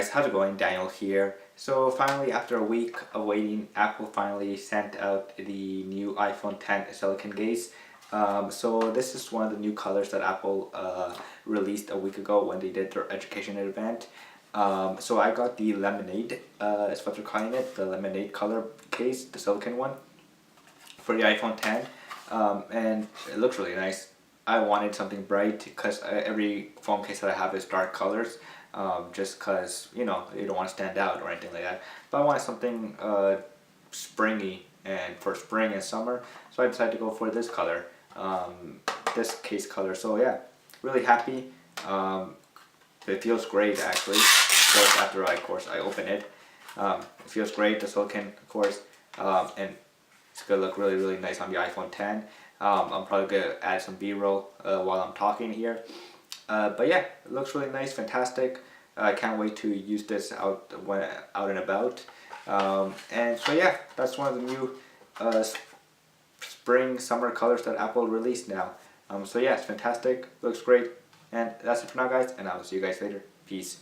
Guys, how's it going? Daniel here. So finally, after a week of waiting, Apple finally sent out the new iPhone X silicon case. So this is one of the new colors that Apple released a week ago when they did their education event. So I got the lemonade, is what they're calling it, the lemonade color case, the silicon one, for the iPhone X. And it looks really nice. I wanted something bright because every phone case that I have is dark colors. Just because, you don't want to stand out or anything like that. But I wanted something springy and for spring and summer, so I decided to go for this color, this case color. So yeah, really happy. It feels great actually. Of course, after of course I open it, it feels great. The silicon, of course, and it's gonna look really nice on the iPhone X. I'm probably gonna add some B-roll while I'm talking here. But yeah, it looks really nice, fantastic. I can't wait to use this out and about. And so yeah, that's one of the new spring summer colors that Apple released now. So yeah, it's fantastic, looks great. And that's it for now, guys, and I'll see you guys later. Peace.